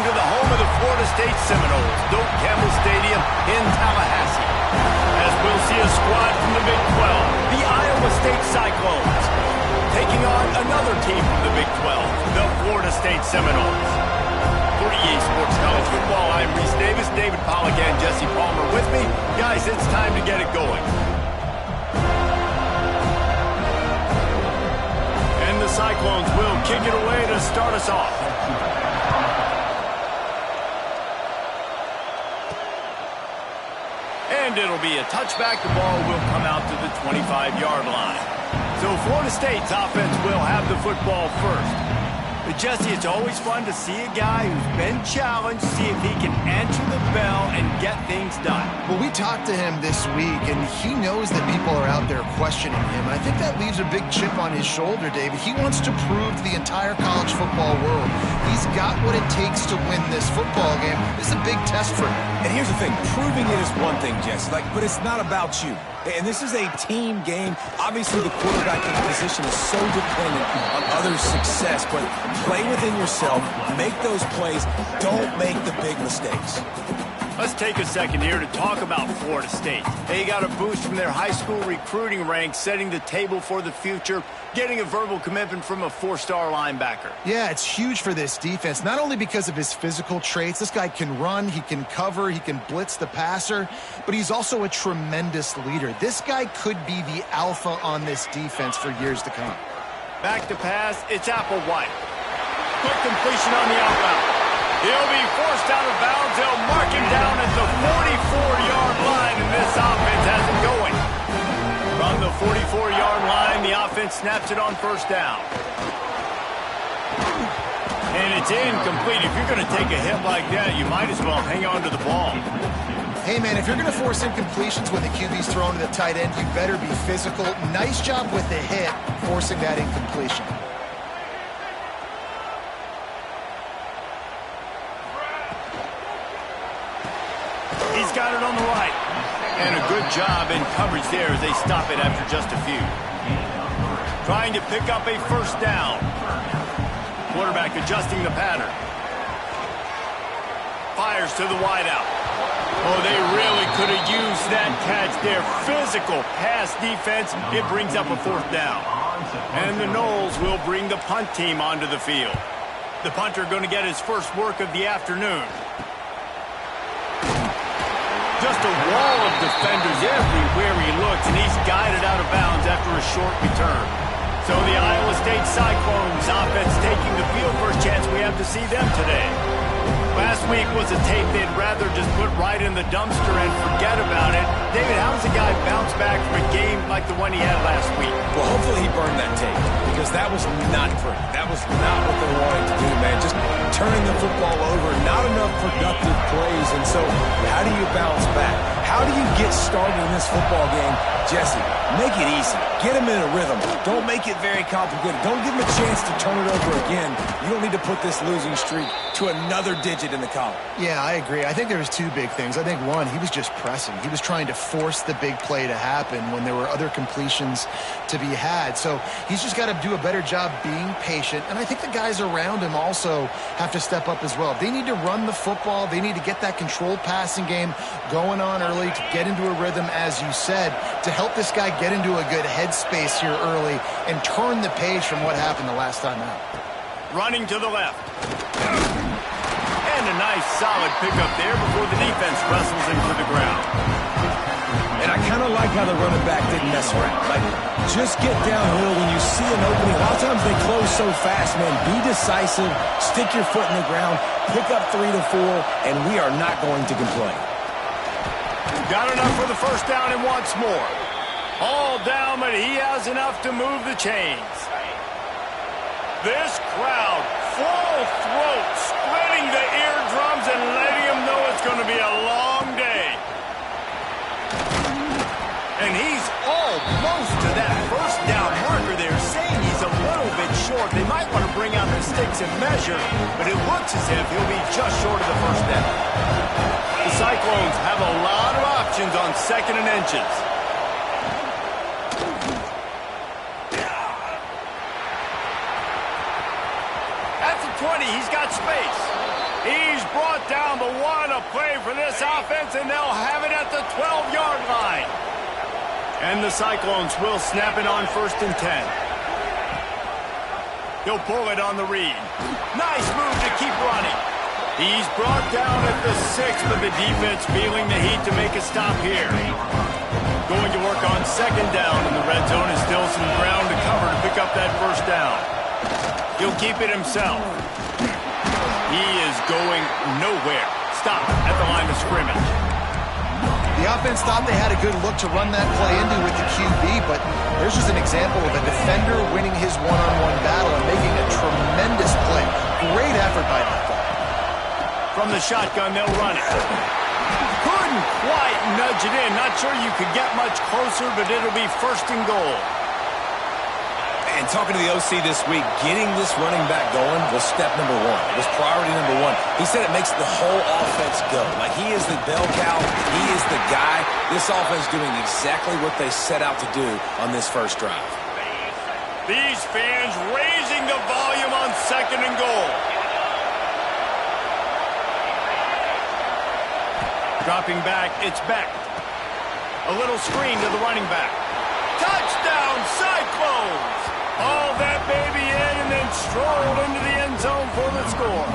to the home of the Florida State Seminoles, Doak Campbell Stadium in Tallahassee, as we'll see a squad from the Big 12, the Iowa State Cyclones, taking on another team from the Big 12, the Florida State Seminoles. For EA Sports College Football, I'm Reese Davis, David Pollack, and Jesse Palmer with me. Guys, it's time to get it going. And the Cyclones will kick it away to start us off. And it'll be a touchback. The ball will come out to the 25-yard line. So Florida State's offense will have the football first. But Jesse, it's always fun to see a guy who's been challenged, see if he can answer the bell and get things done. Well, we talked to him this week, and he knows that people are out there questioning him. And I think that leaves a big chip on his shoulder, David. He wants to prove to the entire college football world he's got what it takes to win this football game. This is a big test for him. And here's the thing, proving it is one thing, Jesse, but it's not about you. And this is a team game. Obviously, the quarterback in the position is so dependent on others' success, but play within yourself, make those plays, don't make the big mistakes. Let's take a second here to talk about Florida State. They got a boost from their high school recruiting ranks, setting the table for the future, getting a verbal commitment from a four-star linebacker. Yeah, it's huge for this defense, not only because of his physical traits. This guy can run, he can cover, he can blitz the passer, but he's also a tremendous leader. This guy could be the alpha on this defense for years to come. Back to pass, it's Applewhite. Quick completion on the out route. He'll be forced out of bounds. They'll mark him down at the 44-yard line, and this offense has him going. From the 44-yard line, the offense snaps it on first down. And it's incomplete. If you're going to take a hit like that, you might as well hang on to the ball. Hey, man, if you're going to force incompletions when the QB's thrown to the tight end, you better be physical. Nice job with the hit, forcing that incompletion. He's got it on the right. And a good job in coverage there as they stop it after just a few. Trying to pick up a first down. Quarterback adjusting the pattern. Fires to the wideout. Oh, they really could have used that catch there. Physical pass defense. It brings up a fourth down. And the Noles will bring the punt team onto the field. The punter going to get his first work of the afternoon. Just a wall of defenders everywhere he looks, and he's guided out of bounds after a short return. So the Iowa State Cyclones offense taking the field. First chance we have to see them today. Last week was a tape they'd rather just put right in the dumpster and forget about it. David, how does a guy bounce back from a game like the one he had last week? Well, hopefully he burned that tape, because that was not pretty. That was not what they wanted to do, man. Just turning the football over, not enough productive plays. And so how do you bounce back? How do you get started in this football game? Jesse, make it easy. Get him in a rhythm. Don't make it very complicated. Don't give him a chance to turn it over again. You don't need to put this losing streak to another digit in the column. Yeah, I agree. I think there was two big things. I think, one, he was just pressing. He was trying to force the big play to happen when there were other completions to be had. So he's just got to do a better job being patient. And I think the guys around him also have to step up as well. They need to run the football. They need to get that controlled passing game going on early to get into a rhythm, as you said, to help this guy get into a good headspace here early and turn the page from what happened the last time out. Running to the left. And a nice solid pickup there before the defense wrestles him to the ground. And I kind of like how the running back didn't mess around. Just get downhill when you see an opening. A lot of times they close so fast, man. Be decisive, stick your foot in the ground, pick up 3 to 4, and we are not going to complain. Got enough for the first down and wants more. All down, but he has enough to move the chains. This crowd, full throat, splitting the eardrums and letting him know it's going to be a long day. And he's almost to that first down marker there, saying he's a little bit short. They might want to bring out the sticks and measure, but it looks as if he'll be just short of the first down. The Cyclones have a lot of options on 2nd and inches. At the 20, he's got space. He's down, but what a play for this offense, and they'll have it at the 12-yard line. And the Cyclones will snap it on 1st and 10. He'll pull it on the read. Nice move to keep running. He's brought down at the 6, but the defense feeling the heat to make a stop here. Going to work on 2nd down in the red zone, and still some ground to cover to pick up that 1st down. He'll keep it himself. He is going nowhere. Stop at the line of scrimmage. The offense thought they had a good look to run that play into with the QB, but there's just an example of a defender winning his one-on-one battle and making a tremendous play. Great effort by that guy. From the shotgun, they'll run it. Couldn't quite nudge it in. Not sure you could get much closer, but it'll be 1st and goal. And talking to the OC this week, getting this running back going was step number 1. It was priority number 1. He said it makes the whole offense go. Like, he is the bell cow. He is the guy. This offense doing exactly what they set out to do on this 1st drive. These fans raising the volume on 2nd and goal. Dropping back, it's Beck. A little screen to the running back. Touchdown, Cyclones! All that baby in and then strolled into the end zone for the score.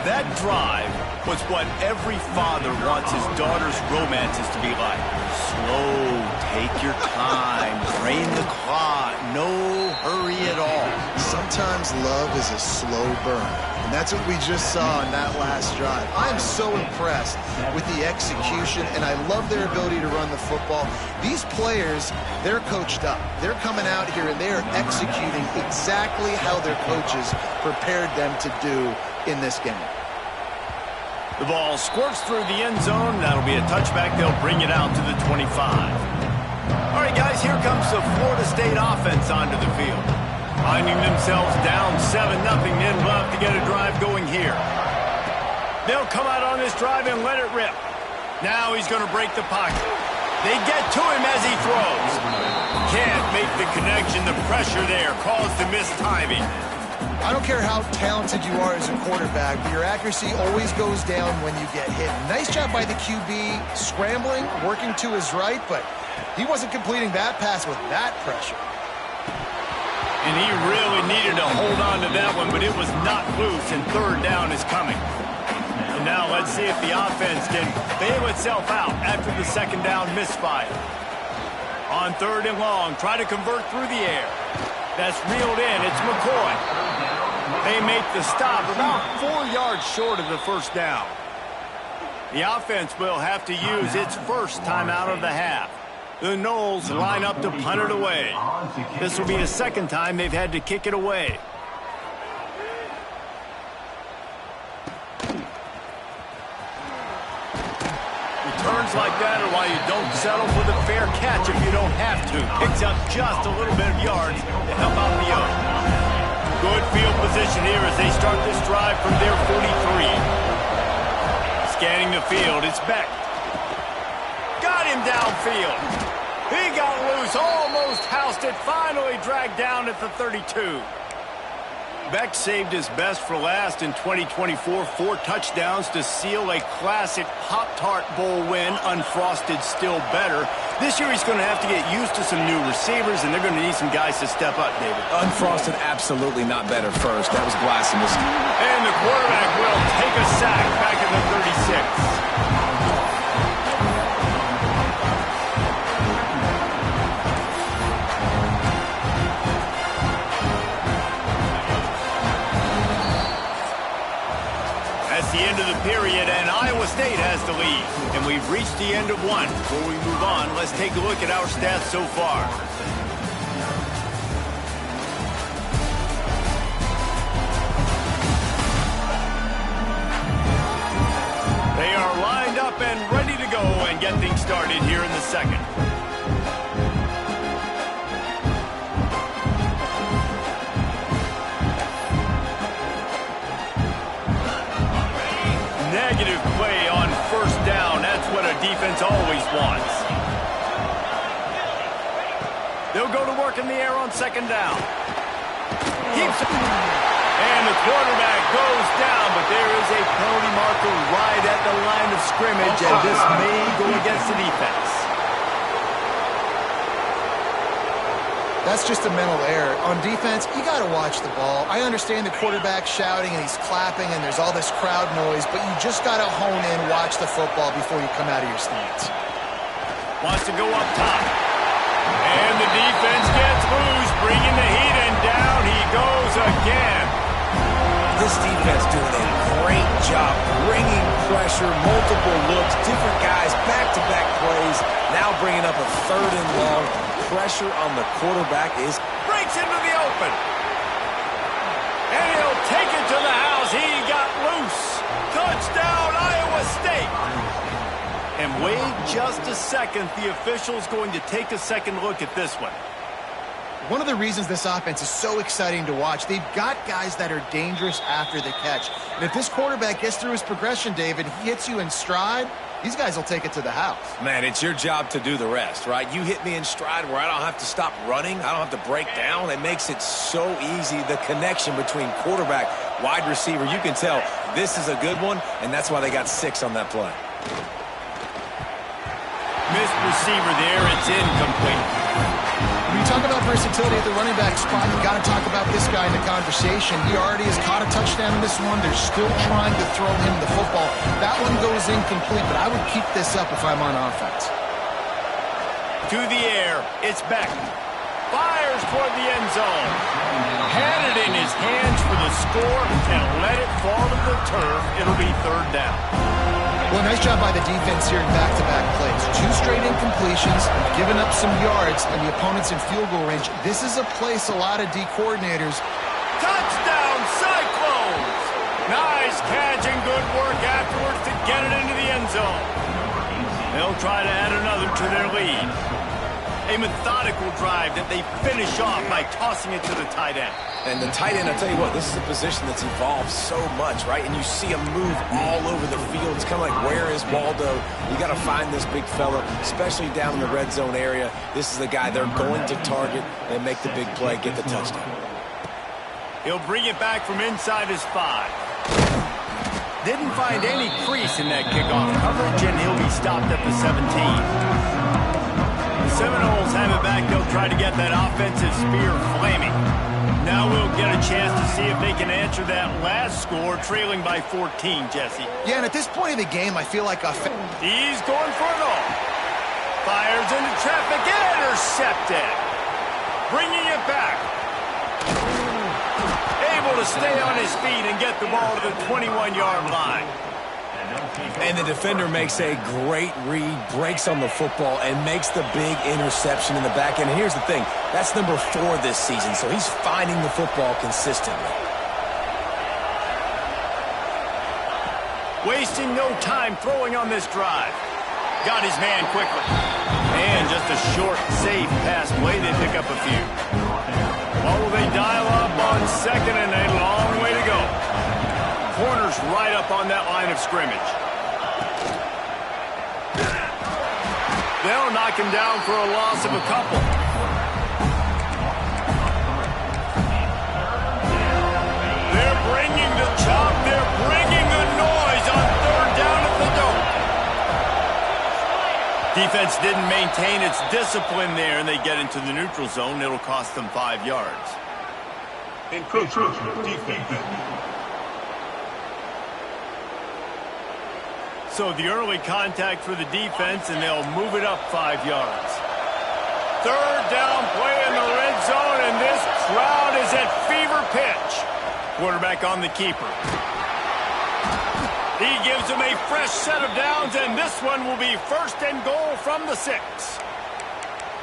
That drive was what every father wants his daughter's romances to be like. Slow, take your time, drain the clock, no hurry at all. Sometimes love is a slow burn, and that's what we just saw in that last drive. I am so impressed with the execution, and I love their ability to run the football. These players, they're coached up. They're coming out here, and they are executing exactly how their coaches prepared them to do in this game. The ball squirts through the end zone. That'll be a touchback. They'll bring it out to the 25. All right, guys, here comes the Florida State offense onto the field. Finding themselves down 7-0, then love to get a drive going here. They'll come out on this drive and let it rip. Now he's going to break the pocket. They get to him as he throws. Can't make the connection. The pressure there caused the missed timing. I don't care how talented you are as a quarterback, but your accuracy always goes down when you get hit. Nice job by the QB scrambling, working to his right, but he wasn't completing that pass with that pressure. And he really needed to hold on to that one, but it was not loose, and 3rd down is coming. And now let's see if the offense can bail itself out after the 2nd down misfire. On 3rd and long, try to convert through the air. That's reeled in. It's McCoy. They make the stop about 4 yards short of the 1st down. The offense will have to use its 1st timeout of the half. The Noles line up to punt it away. This will be the 2nd time they've had to kick it away. Returns like that are why you don't settle for the fair catch if you don't have to. Picks up just a little bit of yards to help out the young. Good field position here as they start this drive from their 43. Scanning the field, it's Beck. Got him downfield. He got loose, almost housed it, finally dragged down at the 32. Beck saved his best for last in 2024, 4 touchdowns to seal a classic Pop-Tart Bowl win, unfrosted still better. This year he's going to have to get used to some new receivers, and they're going to need some guys to step up, David. Unfrosted, absolutely not better first. That was blasphemous. And the quarterback will take a sack back at the 36. The end of the period, and Iowa State has the lead. And we've reached the end of one. Before we move on, let's take a look at our stats so far. They are lined up and ready to go and get things started here in the 2nd. Negative play on 1st down. That's what a defense always wants. They'll go to work in the air on 2nd down. Keeps it. And the quarterback goes down, but there is a penalty marker right at the line of scrimmage, and this may go against the defense. That's just a mental error. On defense, you got to watch the ball. I understand the quarterback shouting and he's clapping and there's all this crowd noise, but you just got to hone in, watch the football before you come out of your stance. Wants to go up top. And the defense gets loose, bringing the heat, and down he goes again. This defense doing a great job bringing pressure, multiple looks, different guys, back-to-back plays, now bringing up a 3rd and long. Pressure on the quarterback is... Breaks into the open. And he'll take it to the house. He got loose. Touchdown, Iowa State. And wait just a second. The official's going to take a second look at this one. One of the reasons this offense is so exciting to watch, they've got guys that are dangerous after the catch. And if this quarterback gets through his progression, David, he hits you in stride, these guys will take it to the house. Man, it's your job to do the rest, right? You hit me in stride where I don't have to stop running. I don't have to break down. It makes it so easy. The connection between quarterback, wide receiver, you can tell this is a good one, and that's why they got 6 on that play. Missed receiver there. It's incomplete. When you talk about versatility at the running back spot, you got to talk about this guy in the conversation. He already has caught a touchdown in this one. They're still trying to throw him the football. That one goes incomplete, but I would keep this up if I'm on offense. To the air. It's Beck. Fires toward the end zone. Had it in his hands for the score and let it fall to the turf. It'll be 3rd down. Well, nice job by the defense here in back-to-back plays. 2 straight incompletions, giving up some yards, and the opponent's in field goal range. This is a place a lot of D coordinators. Touchdown, Cyclones! Nice catch and good work afterwards to get it into the end zone. They'll try to add another to their lead. A methodical drive that they finish off by tossing it to the tight end. And the tight end, I'll tell you what, this is a position that's evolved so much, right? And you see him move all over the field. It's kind of like, where is Waldo? You got to find this big fella, especially down in the red zone area. This is the guy they're going to target and make the big play, get the touchdown. He'll bring it back from inside his 5. Didn't find any crease in that kickoff coverage, and he'll be stopped at the 17. The Seminoles have it back. They'll try to get that offensive spear flaming. Now we'll get a chance to see if they can answer that last score, trailing by 14, Jesse. Yeah, and at this point of the game, I feel like he's going for it all. Fires into traffic, intercepted. Bringing it back. Able to stay on his feet and get the ball to the 21-yard line. And the defender makes a great read, breaks on the football, and makes the big interception in the back end. And here's the thing, that's number 4 this season, so he's finding the football consistently. Wasting no time throwing on this drive. Got his man quickly. And just a short, safe pass play. They pick up a few. What will they dial up on 2nd and a long way to go? Corner's right up on that line of scrimmage. They'll knock him down for a loss of a couple. They're bringing the chop. They're bringing the noise on 3rd down at the dome. Defense didn't maintain its discipline there, and they get into the neutral zone. It'll cost them 5 yards. Encroachment defense. So the early contact for the defense, and they'll move it up 5 yards. 3rd down play in the red zone, and this crowd is at fever pitch. Quarterback on the keeper. He gives them a fresh set of downs, and this one will be 1st and goal from the 6.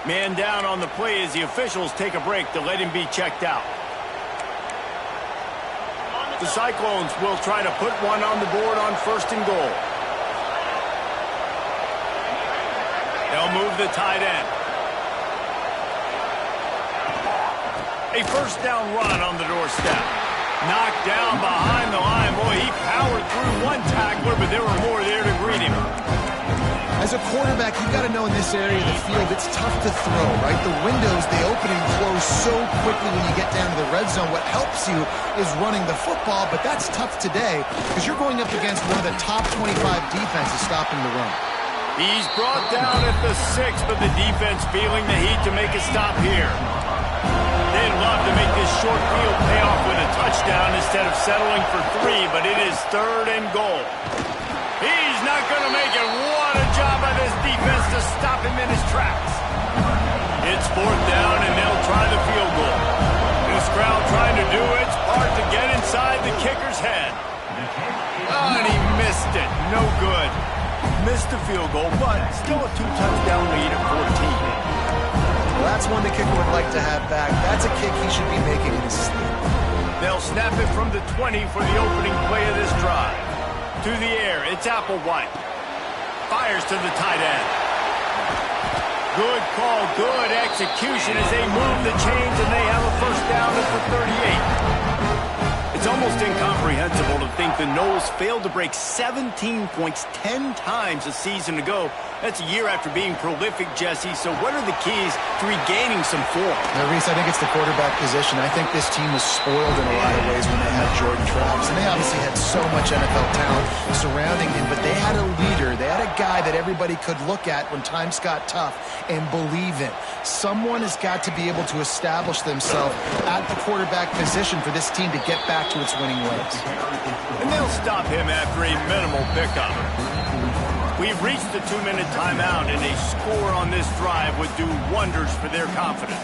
Man down on the play as the officials take a break to let him be checked out. The Cyclones will try to put one on the board on 1st and goal. They'll move the tight end. A 1st down run on the doorstep. Knocked down behind the line. Boy, he powered through one tackler, but there were more there to greet him. As a quarterback, you've got to know in this area of the field, it's tough to throw, right? The windows, they open and close so quickly when you get down to the red zone. What helps you is running the football, but that's tough today because you're going up against one of the top 25 defenses stopping the run. He's brought down at the 6, but the defense feeling the heat to make a stop here. They'd love to make this short field pay off with a touchdown instead of settling for 3, but it is 3rd and goal. He's not going to make it. What a job by this defense to stop him in his tracks. It's 4th down, and they'll try the field goal. This crowd trying to do its part to get inside the kicker's head. Oh, and he missed it. No good. Missed the field goal, but still a 2-touchdown lead at 14. Well, that's one the kicker would like to have back. That's a kick he should be making in his sleep. They'll snap it from the 20 for the opening play of this drive. To the air, it's Applewhite. Fires to the tight end. Good call, good execution as they move the chains and they have a 1st down at the 38. It's almost incomprehensible to think the Noles failed to break 17 points 10 times a season ago. That's a year after being prolific, Jesse. So what are the keys to regaining some form? Now, Reese, I think it's the quarterback position. I think this team was spoiled in a lot of ways when they had Jordan Travis. And they obviously had so much NFL talent surrounding him. But they had a leader. They had a guy that everybody could look at when times got tough and believe in. Someone has got to be able to establish themselves at the quarterback position for this team to get back to its winning ways. And they'll stop him after a minimal pickup. We've reached the 2-minute timeout, and a score on this drive would do wonders for their confidence.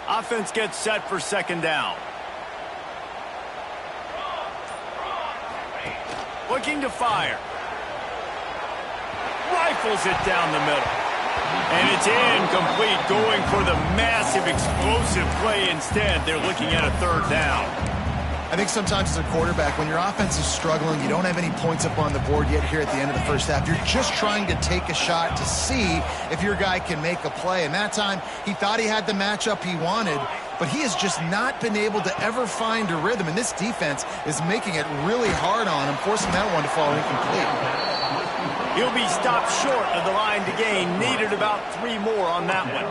Offense gets set for 2nd down. Looking to fire. Rifles it down the middle. And it's incomplete, going for the massive explosive play instead. They're looking at a 3rd down. I think sometimes as a quarterback, when your offense is struggling, you don't have any points up on the board yet here at the end of the 1st half. You're just trying to take a shot to see if your guy can make a play. And that time, he thought he had the matchup he wanted, but he has just not been able to ever find a rhythm. And this defense is making it really hard on him, forcing that one to fall incomplete. He'll be stopped short of the line to gain. Needed about 3 more on that one.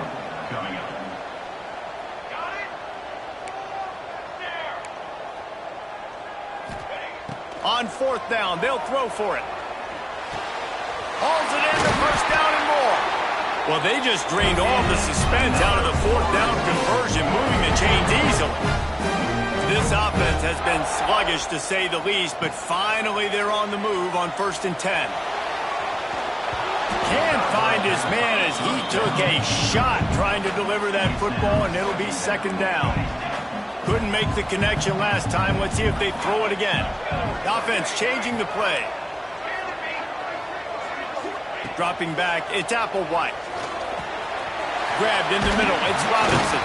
On 4th down, they'll throw for it. Hauls it in to 1st down and more. Well, they just drained all the suspense out of the 4th down conversion, moving the chains easily. This offense has been sluggish, to say the least, but finally they're on the move on 1st and 10. Can't find his man as he took a shot trying to deliver that football, and it'll be 2nd down. Couldn't make the connection last time. Let's see if they throw it again. The offense changing the play. Dropping back, it's Applewhite. Grabbed in the middle, it's Robinson.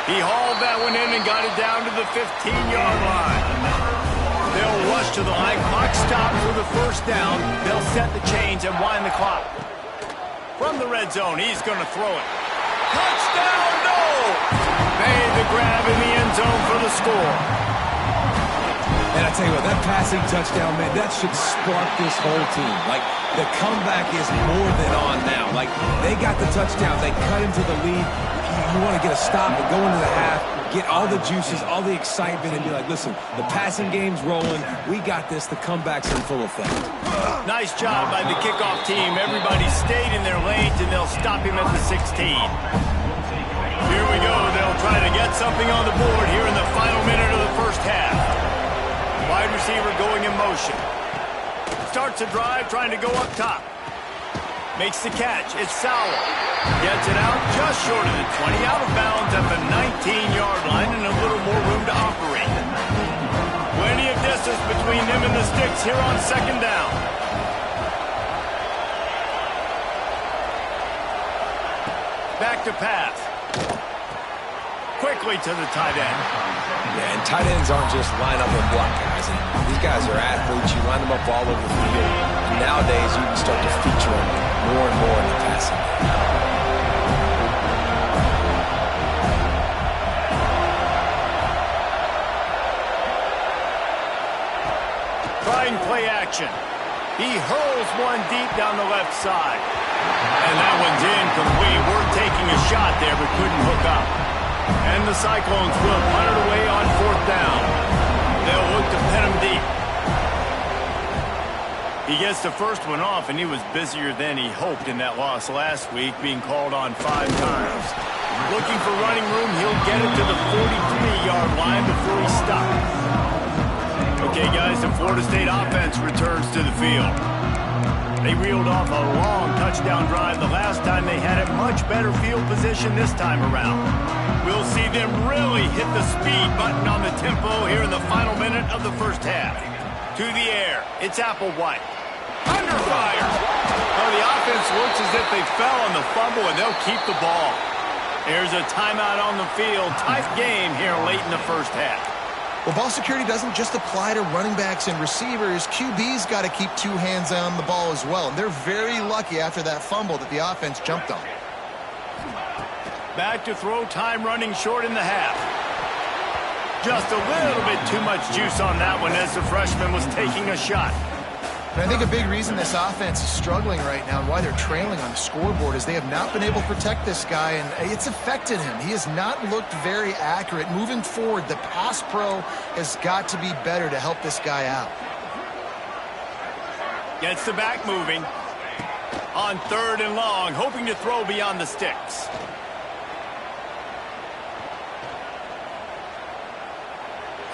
He hauled that one in and got it down to the 15-yard line. They'll rush to the line. Clock stopped for the 1st down. They'll set the chains and wind the clock. From the red zone, he's going to throw it. Touchdown, no! Made the grab in the end zone for the score. And I tell you what, that passing touchdown, man, that should spark this whole team. Like, the comeback is more than on now. Like, they got the touchdown. They cut into the lead. You want to get a stop and go into the half, get all the juices, all the excitement, and be like, listen, the passing game's rolling. We got this. The comeback's in full effect. Nice job by the kickoff team. Everybody stayed in their lanes, and they'll stop him at the 16. Here we go. They'll try to get something on the board here in the final minute of the 1st half. Wide receiver going in motion. Starts a drive trying to go up top. Makes the catch. It's Sowell. Gets it out just short of the 20. Out of bounds at the 19-yard line and a little more room to operate. Plenty of distance between them and the sticks here on 2nd down. Back to pass. quickly to the tight end. Yeah, and tight ends aren't just line up and block guys. And these guys are athletes. You line them up all over the field. And nowadays, you can start to feature them more and more in the passing game. Trying play action. He hurls one deep down the left side. And that one's incomplete. We're taking a shot there, but couldn't hook up. And the Cyclones will punt it away on 4th down. They'll look to pin him deep. He gets the first one off, and he was busier than he hoped in that loss last week, being called on 5 times. Looking for running room, he'll get it to the 43-yard line before he's stopped. Okay, guys, the Florida State offense returns to the field. They reeled off a long touchdown drive the last time. They had a much better field position this time around. We'll see them really hit the speed button on the tempo here in the final minute of the first half. To the air, it's Applewhite. Under fire! Well, the offense looks as if they fell on the fumble, and they'll keep the ball. There's a timeout on the field. Tight game here late in the first half. Well, ball security doesn't just apply to running backs and receivers. QB's got to keep 2 hands on the ball as well. And they're very lucky after that fumble that the offense jumped on. Back to throw, time running short in the half. Just a little bit too much juice on that one as the freshman was taking a shot. And I think a big reason this offense is struggling right now and why they're trailing on the scoreboard is they have not been able to protect this guy, and it's affected him. He has not looked very accurate. Moving forward, the pass pro has got to be better to help this guy out. Gets the back moving. On 3rd and long, hoping to throw beyond the sticks.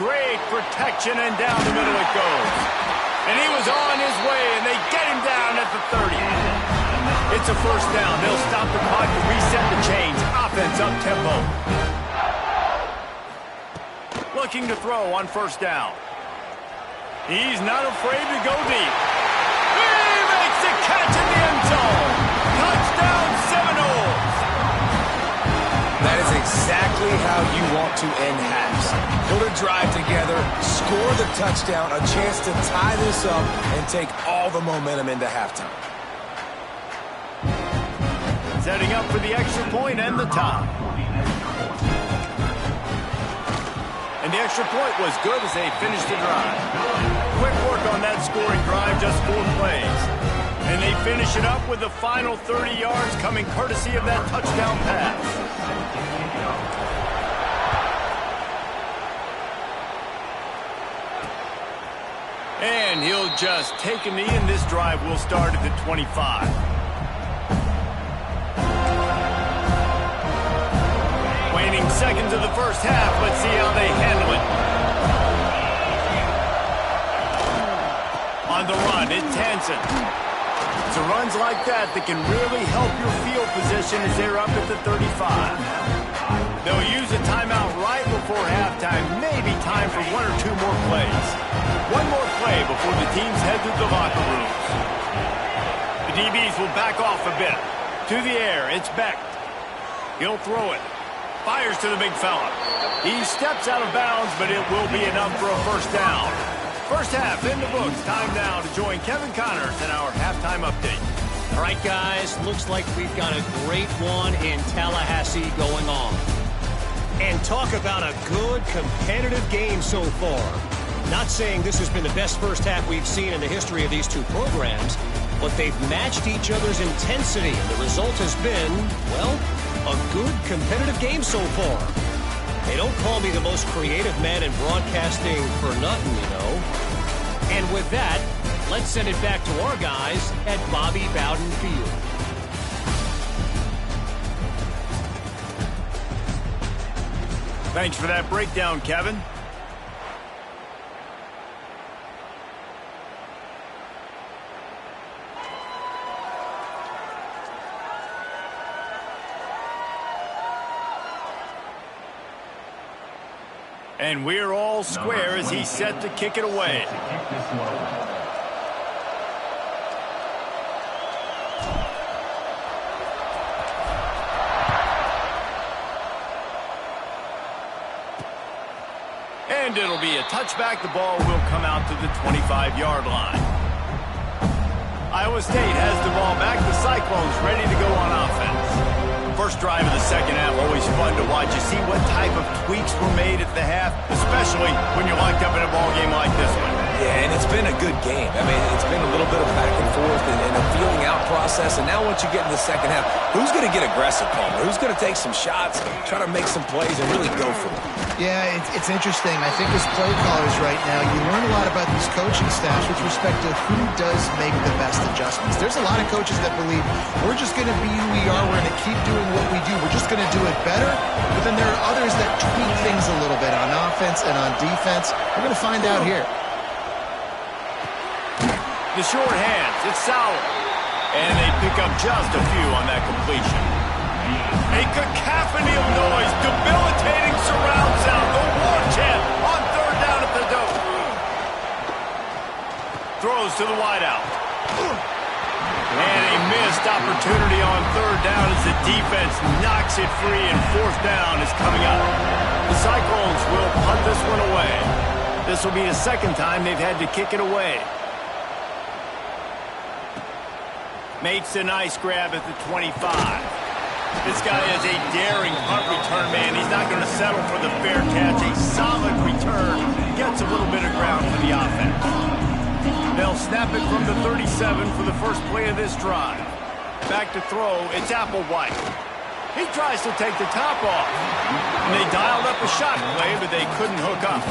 Great protection, and down the middle it goes. And he was on his way, and they get him down at the 30. It's a first down. They'll stop the clock to reset the chains. Offense up tempo. Looking to throw on 1st down. He's not afraid to go deep. He makes the catch in the end zone. Touchdown Seminoles. That is exactly how you want to end halves. Put a drive together, score the touchdown, a chance to tie this up, and take all the momentum into halftime. Setting up for the extra point and the tie. And the extra point was good as they finished the drive. Quick work on that scoring drive, just 4 plays. And they finish it up with the final 30 yards coming courtesy of that touchdown pass. And he'll just take a knee, and this drive will start at the 25. Waning seconds of the first half. Let's see how they handle it. On the run, it's Hansen. It's runs like that that can really help your field position as they're up at the 35. They'll use a timeout right before halftime. Maybe time for 1 or 2 more plays. 1 more play before the teams head to the locker rooms. The DBs will back off a bit. To the air, it's Beck. He'll throw it. Fires to the big fella. He steps out of bounds, but it will be enough for a first down. First half in the books. Time now to join Kevin Connors in our halftime update. All right, guys, looks like we've got a great one in Tallahassee going on. And talk about a good competitive game so far. Not saying this has been the best first half we've seen in the history of these 2 programs, but they've matched each other's intensity, and the result has been, well, a good competitive game so far. They don't call me the most creative man in broadcasting for nothing, you know. And with that, let's send it back to our guys at Bobby Bowden Field. Thanks for that breakdown, Kevin. And we're all square as he's set to kick it away. And it'll be a touchback. The ball will come out to the 25-yard line. Iowa State has the ball back. The Cyclones ready to go on offense. First drive of the second half, always fun to watch. You see what type of tweaks were made at the half, especially when you're locked up in a ball game like this one. Yeah, and it's been a good game. I mean, it's been a little bit of back and forth and a feeling out process. And now once you get in the second half, who's going to get aggressive, Palmer? Who's going to take some shots, try to make some plays, and really go for it? Yeah, it's interesting. I think as play callers right now, you learn a lot about these coaching staffs with respect to who does make the best adjustments. There's a lot of coaches that believe we're just going to be who we are. We're going to keep doing what we do. We're just going to do it better. But then there are others that tweak things a little bit on offense and on defense. We're going to find out here. The short hands, it's Sauer. And they pick up just a few on that completion. A cacophony of noise, debilitating surround sound. The war chant on third down at the dome. Throws to the wideout. And a missed opportunity on third down as the defense knocks it free, and fourth down is coming up. The Cyclones will punt this one away. This will be the second time they've had to kick it away. Makes a nice grab at the 25. This guy is a daring punt return man. He's not going to settle for the fair catch. A solid return. Gets a little bit of ground for the offense. They'll snap it from the 37 for the first play of this drive. Back to throw. It's Applewhite. He tries to take the top off. And they dialed up a shot play, but they couldn't hook up.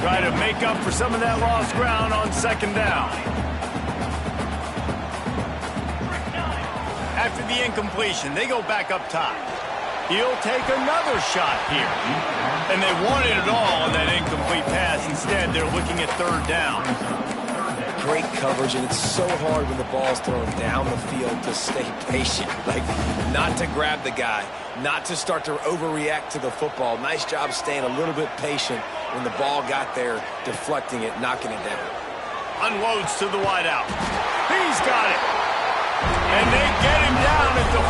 Try to make up for some of that lost ground on second down. After the incompletion, they go back up top. He'll take another shot here. And they wanted it all on that incomplete pass. Instead, they're looking at third down. Great coverage, and it's so hard when the ball's thrown down the field to stay patient. Like, not to grab the guy, not to start to overreact to the football. Nice job staying a little bit patient when the ball got there, deflecting it, knocking it down. Unloads to the wideout. He's got it. And they get him down at the 43,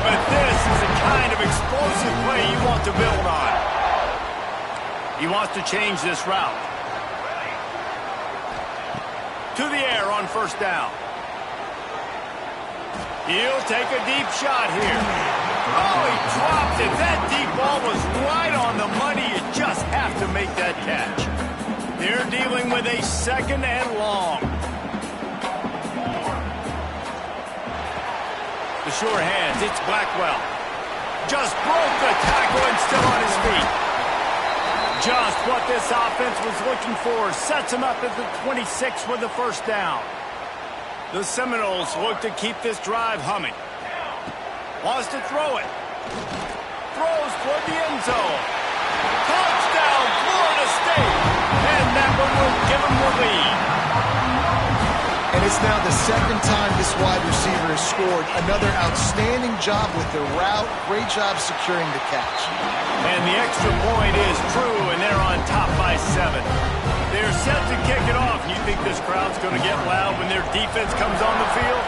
but this is the kind of explosive play you want to build on. He wants to change this route. To the air on first down. He'll take a deep shot here. Oh, he dropped it. That deep ball was right on the money. You just have to make that catch. They're dealing with a second and long. The sure hands, it's Blackwell. Just broke the tackle and still on his feet. Just what this offense was looking for. Sets him up at the 26 with the first down. The Seminoles look to keep this drive humming. Wants to throw it. Throws toward the end zone. Touchdown, Florida State. And that one will give them the lead. And it's now the second time this wide receiver has scored. Another outstanding job with the route. Great job securing the catch. And the extra point is true, and they're on top by 7. They're set to kick it off. You think this crowd's going to get loud when their defense comes on the field?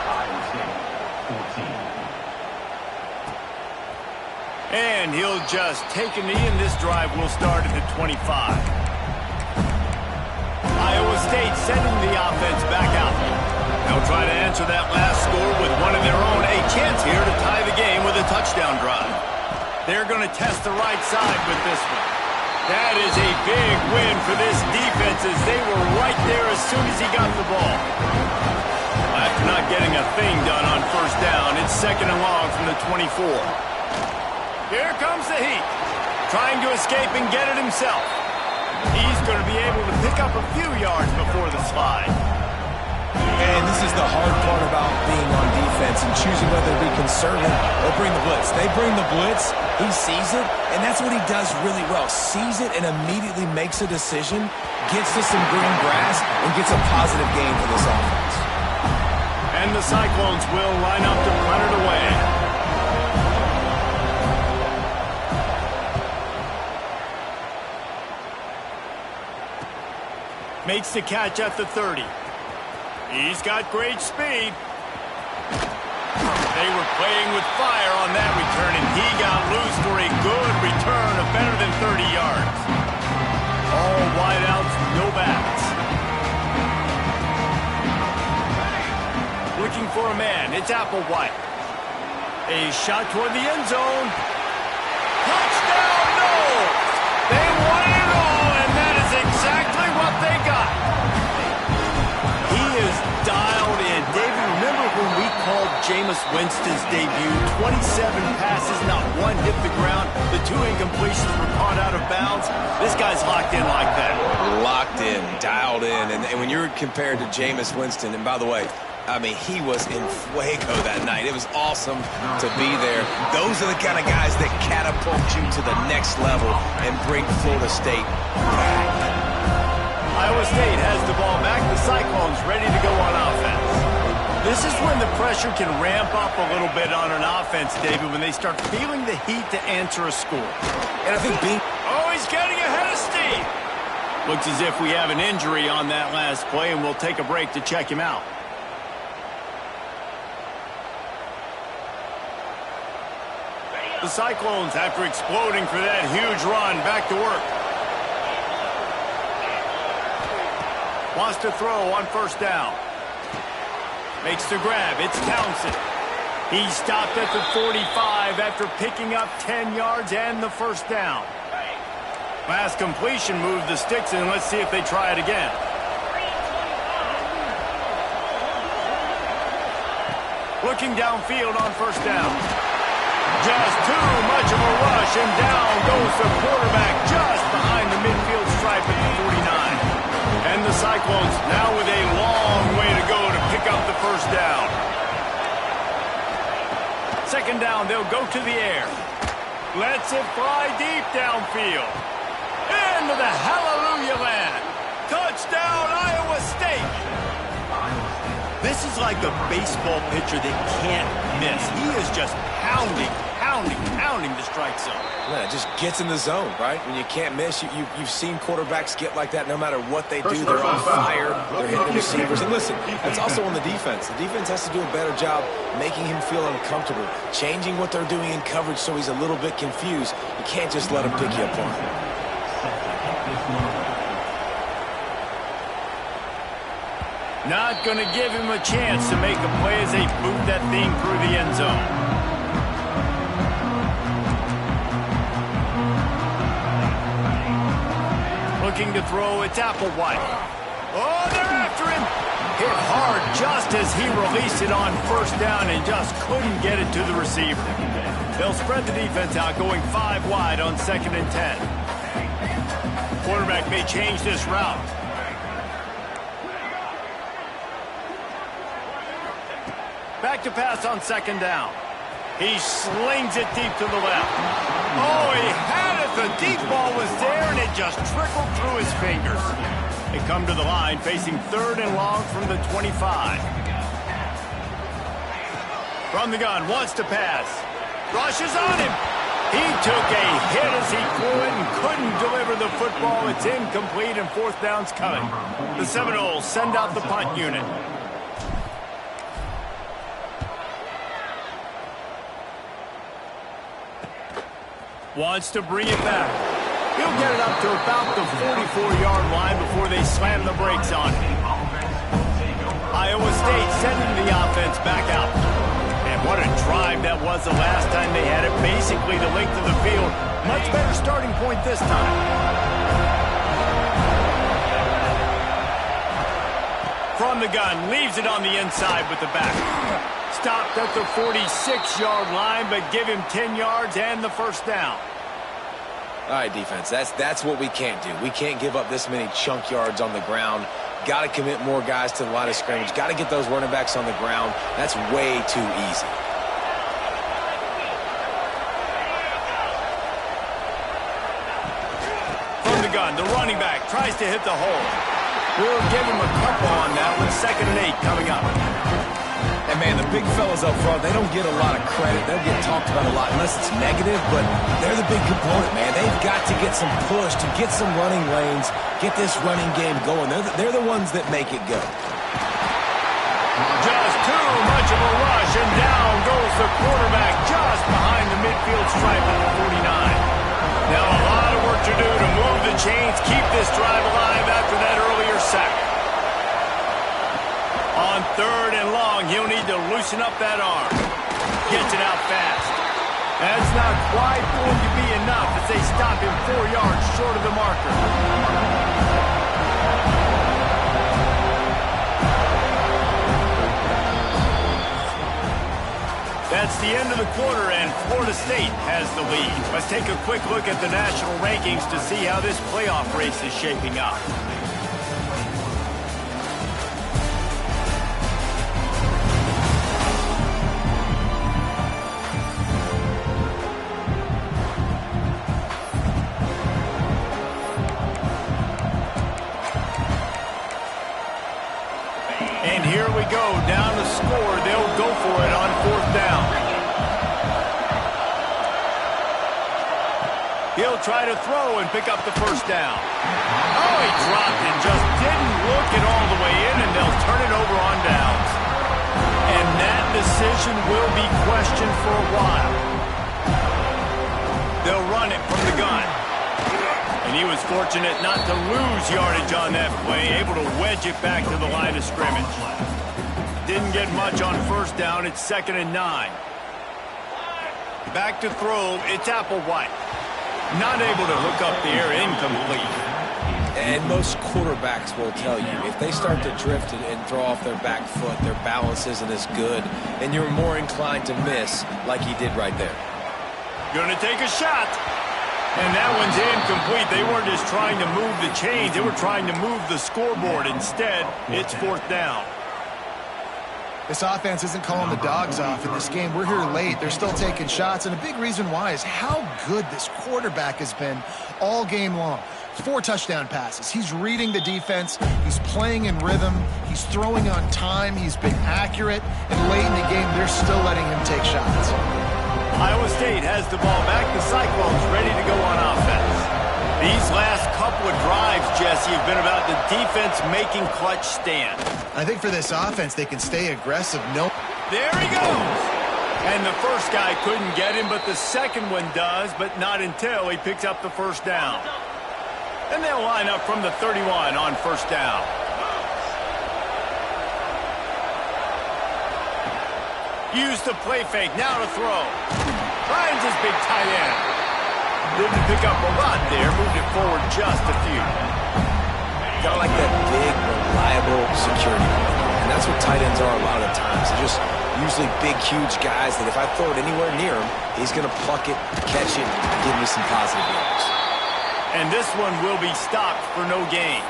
And he'll just take a knee, and this drive will start at the 25. Iowa State sending the offense back out. They'll try to answer that last score with one of their own. A chance here to tie the game with a touchdown drive. They're going to test the right side with this one. That is a big win for this defense as they were right there as soon as he got the ball. After not getting a thing done on first down, it's second and long from the 24. Here comes the heat. Trying to escape and get it himself. He's going to be able to pick up a few yards before the slide. And this is the hard part about being on defense and choosing whether to be conservative or bring the blitz. They bring the blitz, he sees it, and that's what he does really well. Sees it and immediately makes a decision, gets to some green grass, and gets a positive gain for this offense. And the Cyclones will line up to punt it away. Makes the catch at the 30. He's got great speed. They were playing with fire on that return, and he got loose for a good return of better than 30 yards. All wideouts, no backs. Looking for a man. It's Applewhite. A shot toward the end zone. Touchdown, no! They wanted it all, and that is exactly what they got. He is dialed in. David, remember when we called Jameis Winston's debut? 27 passes, not one hit the ground. The 2 incompletions were caught out of bounds. This guy's locked in like that. Locked in, dialed in. And when you're compared to Jameis Winston, and by the way, I mean, he was in fuego that night. It was awesome to be there. Those are the kind of guys that catapult you to the next level and bring Florida State back. Iowa State has the ball back. The Cyclones ready to go on offense. This is when the pressure can ramp up a little bit on an offense, David, when they start feeling the heat to answer a score. And I think Oh, he's getting ahead of steam. Looks as if we have an injury on that last play, and we'll take a break to check him out. The Cyclones, after exploding for that huge run, back to work. Wants to throw on first down. Makes the grab. It's Townsend. He stopped at the 45 after picking up 10 yards and the first down. Last completion moved the sticks, and let's see if they try it again. Looking downfield on first down. Just too much of a rush, and down goes the quarterback just behind the midfield stripe at the 49. And the Cyclones now with a long way to go to pick up the first down. Second down, they'll go to the air. Lets it fly deep downfield. Into the hallelujah land. Touchdown, Iowa State. This is like a baseball pitcher that can't miss. He is just pounding the strike zone. Yeah, it just gets in the zone, right? When you can't miss, you've seen quarterbacks get like that no matter what they do. They're on fire. They're hitting the receivers. And listen, that's also on the defense. The defense has to do a better job making him feel uncomfortable, changing what they're doing in coverage so he's a little bit confused. You can't just let him pick you apart. Not going to give him a chance to make a play as they boot that thing through the end zone. Looking to throw, it's Applewhite. Oh, they're after him. Hit hard just as he released it on first down and just couldn't get it to the receiver. They'll spread the defense out, going 5 wide on 2nd and 10. Quarterback may change this route. Back to pass on 2nd down. He slings it deep to the left. Oh, he had it. The deep ball was there, and it just trickled through his fingers. They come to the line, facing 3rd and long from the 25. From the gun, wants to pass. Rushes on him. He took a hit as he threw it and couldn't deliver the football. It's incomplete, and 4th down's coming. The Seminoles send out the punt unit. Wants to bring it back. He'll get it up to about the 44-yard line before they slam the brakes on him. Iowa State sending the offense back out. And what a drive that was the last time they had it. Basically the length of the field. Much better starting point this time. From the gun, leaves it on the inside with the back. Stopped at the 46-yard line, but give him 10 yards and the first down. All right, defense, that's what we can't do. We can't give up this many chunk yards on the ground. Got to commit more guys to the line of scrimmage. Got to get those running backs on the ground. That's way too easy. From the gun, the running back tries to hit the hole. We'll give him a couple on that one. 2nd and 8 coming up. And, man, the big fellas up front, they don't get a lot of credit. They'll get talked about a lot unless it's negative, but they're the big component, man. They've got to get some push, to get some running lanes, get this running game going. They're the ones that make it go. Just too much of a rush, and down goes the quarterback just behind the midfield stripe at the 49. Now a lot of work to do to move the chains, keep this drive alive after that earlier sack. On 3rd and long, he'll need to loosen up that arm. Gets it out fast. That's not quite going to be enough as they stop him 4 yards short of the marker. That's the end of the quarter, and Florida State has the lead. Let's take a quick look at the national rankings to see how this playoff race is shaping up. And here we go, down to score. They'll go for it on 4th down. He'll try to throw and pick up the 1st down. Oh, he dropped it, just didn't look it all the way in, and they'll turn it over on downs. And that decision will be questioned for a while. They'll run it from the gun. And he was fortunate not to lose yardage on that play, able to wedge it back to the line of scrimmage. Didn't get much on 1st down. It's 2nd and 9. Back to throw. It's Applewhite. Not able to hook up the air, incomplete. And most quarterbacks will tell you, if they start to drift and throw off their back foot, their balance isn't as good, and you're more inclined to miss like he did right there. Gonna take a shot. And that one's incomplete. They weren't just trying to move the chains. They were trying to move the scoreboard. Instead, it's 4th down. This offense isn't calling the dogs off in this game. We're here late. They're still taking shots, and a big reason why is how good this quarterback has been all game long. 4 touchdown passes. He's reading the defense. He's playing in rhythm. He's throwing on time. He's been accurate. And late in the game, they're still letting him take shots. Iowa State has the ball back. The Cyclones ready to go on offense. These last couple of drives, Jesse, have been about the defense making clutch stands. I think for this offense, they can stay aggressive. There he goes. And the first guy couldn't get him, but the second one does, but not until he picks up the 1st down. And they'll line up from the 31 on 1st down. Use the play fake, now to throw. Finds his big tight end. Didn't pick up a lot there, moved it forward just a few. Kind of like that big, reliable security blanket. And that's what tight ends are a lot of times. They're just usually big, huge guys that if I throw it anywhere near him, he's going to pluck it, catch it, and give me some positive yards. And this one will be stopped for no gain.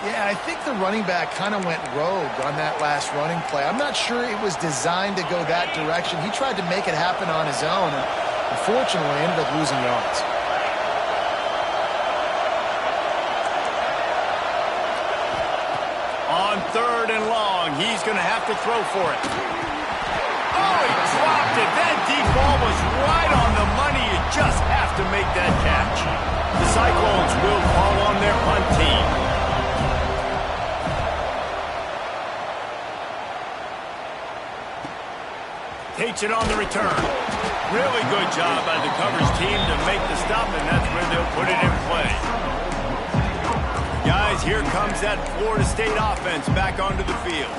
Yeah, I think the running back kind of went rogue on that last running play. I'm not sure it was designed to go that direction. He tried to make it happen on his own, and unfortunately ended up losing yards. On 3rd and long, he's going to have to throw for it. Oh, he dropped it. That deep ball was right on the money. You just have to make that catch. The Cyclones will call on their punt team. Takes it on the return. Really good job by the coverage team to make the stop, and that's where they'll put it in play. Guys, here comes that Florida State offense back onto the field.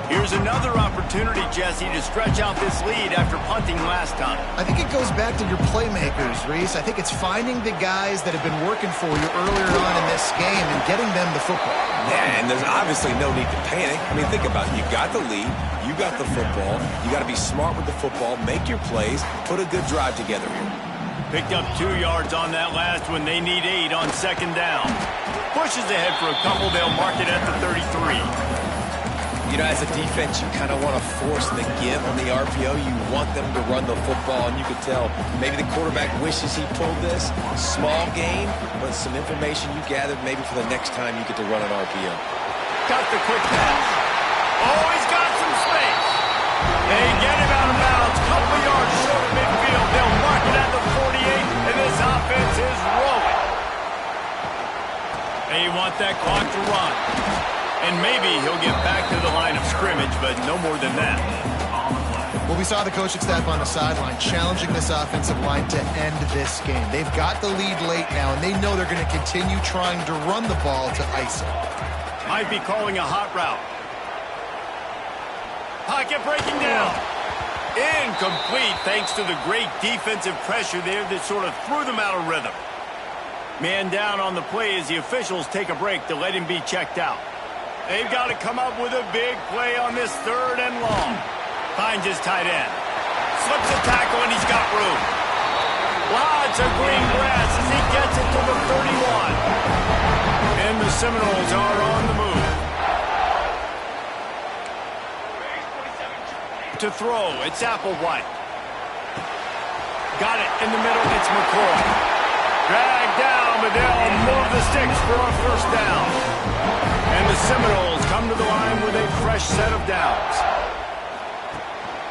Here's another opportunity, Jesse, to stretch out this lead after punting last time. I think it goes back to your playmakers, Reese. I think it's finding the guys that have been working for you earlier on in this game and getting them the football. Yeah, and there's obviously no need to panic. I mean, think about it. You got the lead. You got the football. You got to be smart with the football. Make your plays. Put a good drive together here. Picked up 2 yards on that last one. They need 8 on 2nd down. Pushes ahead for a couple. They'll mark it at the 33. You know, as a defense, you kind of want to force the give on the RPO. You want them to run the football, and you could tell maybe the quarterback wishes he pulled this. Small gain, but some information you gathered maybe for the next time you get to run an RPO. Got the quick pass. Oh, he's got some space. They get him out of bounds. Couple yards short of midfield. They'll mark it at the 48, and this offense is rolling. They want that clock to run. And maybe he'll get back to the line of scrimmage, but no more than that. Well, we saw the coaching staff on the sideline challenging this offensive line to end this game. They've got the lead late now, and they know they're going to continue trying to run the ball to ice it. Might be calling a hot route. Pocket breaking down. Incomplete thanks to the great defensive pressure there that sort of threw them out of rhythm. Man down on the play as the officials take a break to let him be checked out. They've got to come up with a big play on this 3rd and long. Finds his tight end. Slips a tackle and he's got room. Lots of green grass as he gets it to the 31. And the Seminoles are on the move. To throw, it's Applewhite. Got it in the middle, it's McCoy. Dragged down, but they'll move the sticks for a 1st down. And the Seminoles come to the line with a fresh set of downs.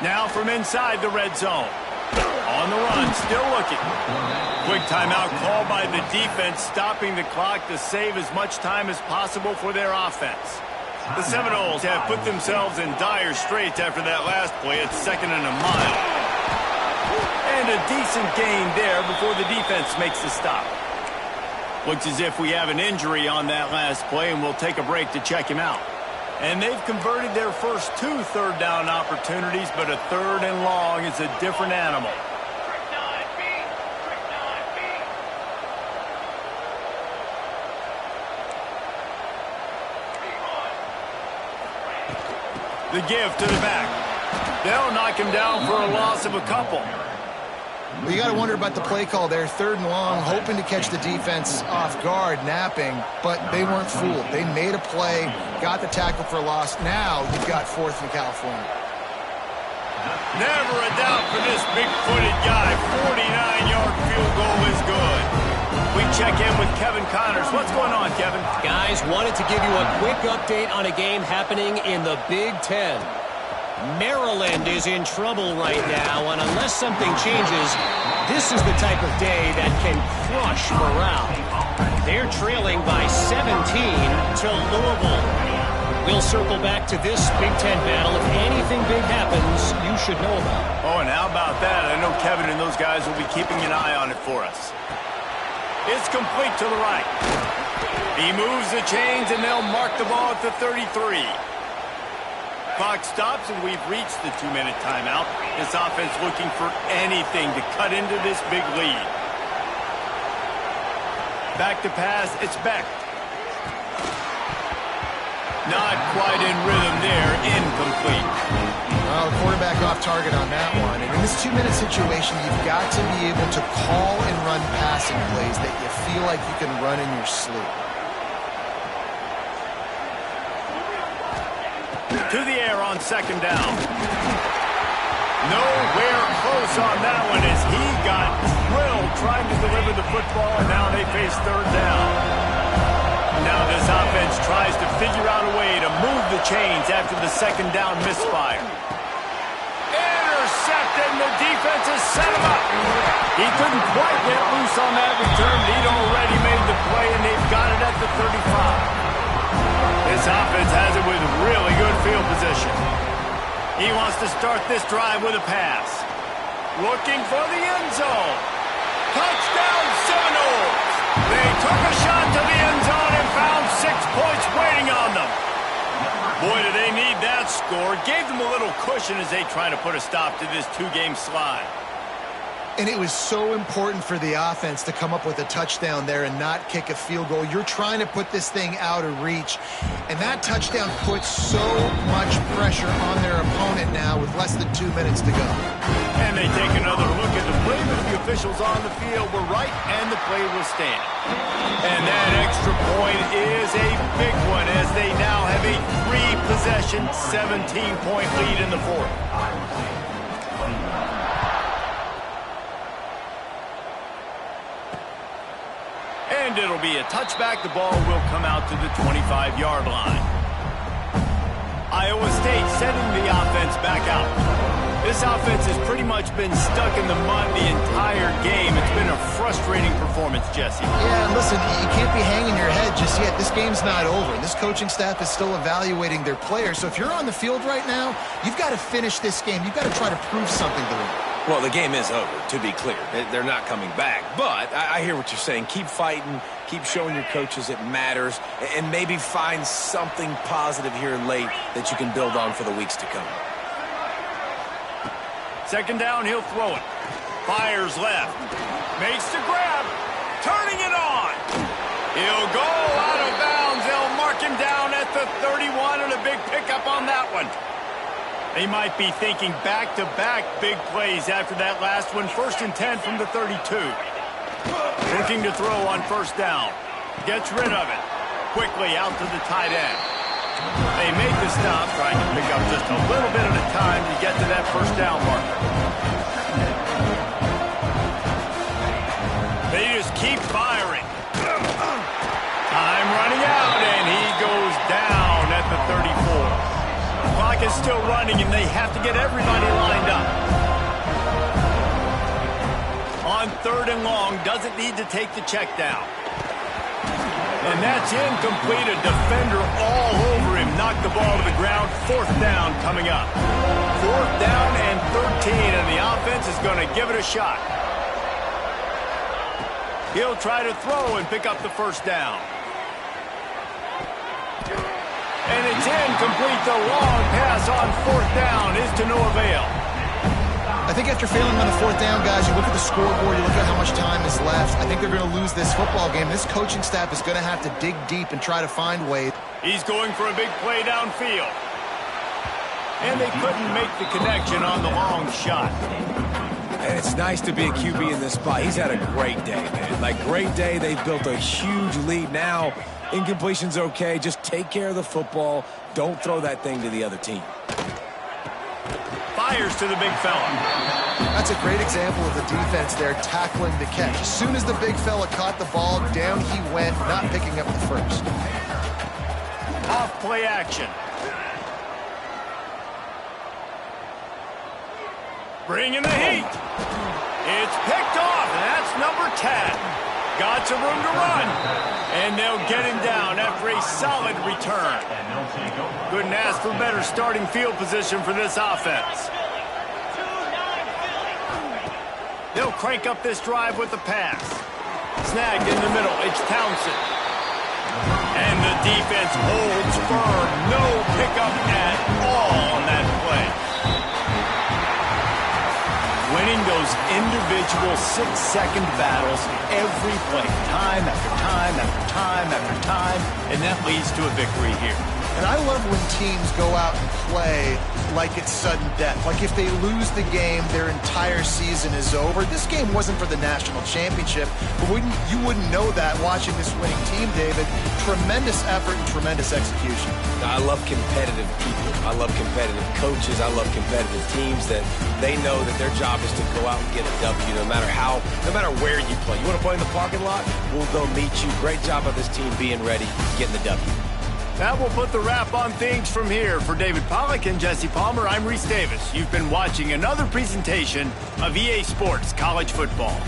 Now from inside the red zone. On the run, still looking. Quick timeout called by the defense, stopping the clock to save as much time as possible for their offense. The Seminoles have put themselves in dire straits after that last play at 2nd and a mile. And a decent gain there before the defense makes the stop. Looks as if we have an injury on that last play, and we'll take a break to check him out. And they've converted their first 2 3rd down opportunities, but a 3rd and long is a different animal. The give to the back. They'll knock him down for a loss of a couple. Well, you got to wonder about the play call there. 3rd and long, hoping to catch the defense off guard, napping, but they weren't fooled. They made a play, got the tackle for a loss. Now you've got 4th in California. Never a doubt for this big-footed guy. 49-yard field goal is good. We check in with Kevin Connors. What's going on, Kevin? Guys, wanted to give you a quick update on a game happening in the Big Ten. Maryland is in trouble right now, and unless something changes, this is the type of day that can crush morale. They're trailing by 17 to Louisville. We'll circle back to this Big Ten battle. If anything big happens, you should know about it. Oh, and how about that? I know Kevin and those guys will be keeping an eye on it for us. It's complete to the right. He moves the chains, and they'll mark the ball at the 33. Clock stops, and we've reached the 2-minute timeout. This offense looking for anything to cut into this big lead. Back to pass, it's Beck. Not quite in rhythm there, incomplete. Well, the quarterback off target on that one. And in this 2-minute situation, you've got to be able to call and run passing plays that you feel like you can run in your sleep. To the air on 2nd down. Nowhere close on that one as he got drilled trying to deliver the football, and now they face 3rd down. Now this offense tries to figure out a way to move the chains after the 2nd down misfire. Intercepted, and the defense has set him up. He couldn't quite get loose on that return, but he'd already made the play, and they've got it at the 35. This offense has it with really good field position. He wants to start this drive with a pass. Looking for the end zone. Touchdown Seminoles! They took a shot to the end zone and found 6 points waiting on them. Boy, do they need that score. Gave them a little cushion as they try to put a stop to this 2-game slide. And it was so important for the offense to come up with a touchdown there and not kick a field goal. You're trying to put this thing out of reach. And that touchdown puts so much pressure on their opponent now with less than 2 minutes to go. And they take another look at the play, but the officials on the field were right, and the play will stand. And that extra point is a big one as they now have a 3-possession, 17-point lead in the 4th. And it'll be a touchback. The ball will come out to the 25-yard line. Iowa State sending the offense back out. This offense has pretty much been stuck in the mud the entire game. It's been a frustrating performance, Jesse. Yeah, and listen, you can't be hanging your head just yet. This game's not over. This coaching staff is still evaluating their players. So if you're on the field right now, you've got to finish this game. You've got to try to prove something to them. Well, the game is over, to be clear. They're not coming back. But I hear what you're saying. Keep fighting. Keep showing your coaches it matters. And maybe find something positive here late that you can build on for the weeks to come. Second down, he'll throw it. Fires left. Makes the grab. Turning it on. He'll go out of bounds. They'll mark him down at the 31 and a big pickup on that one. They might be thinking back-to-back big plays after that last one. 1st and 10 from the 32. Looking to throw on first down. Gets rid of it. Quickly out to the tight end. They make the stop, trying to pick up just a little bit at a time to get to that first down marker. They just keep firing. Time running out, and he goes down at the 34. The clock is still running, and they have to get everybody lined up. On 3rd and long, doesn't need to take the check down. And that's incomplete. A defender all over him. Knocked the ball to the ground. 4th down coming up. 4th down and 13, and the offense is going to give it a shot. He'll try to throw and pick up the first down. And it's incomplete. The long pass on 4th down is to no avail. I think after failing on the 4th down, guys, you look at the scoreboard, you look at how much time is left. I think they're going to lose this football game. This coaching staff is going to have to dig deep and try to find ways. He's going for a big play downfield. And they couldn't make the connection on the long shot. And it's nice to be a QB in this spot. He's had a great day, man. Like, great day. They've built a huge lead. Now, incompletion's okay. Just take care of the football. Don't throw that thing to the other team. Fires to the big fella. That's a great example of the defense there tackling the catch. As soon as the big fella caught the ball, down he went, not picking up the first. Off play action. Bringing the heat. It's picked off, and that's number 10. Got some room to run. And they'll get him down after a solid return. Couldn't ask for better starting field position for this offense. They'll crank up this drive with the pass. Snagged in the middle. It's Townsend. And the defense holds firm. No pickup at all on that play. Winning those individual 6-second battles every play, time after time after time after time, and that leads to a victory here. And I love when teams go out and play like it's sudden death. Like if they lose the game, their entire season is over. This game wasn't for the national championship, but you wouldn't know that watching this winning team, David. Tremendous effort and tremendous execution. I love competitive people. I love competitive coaches. I love competitive teams that they know that their job is to go out and get a W no matter where you play. You want to play in the parking lot? We'll go meet you. Great job of this team being ready, getting the W. That will put the wrap on things from here. For David Pollack and Jesse Palmer, I'm Reese Davis. You've been watching another presentation of EA Sports College Football.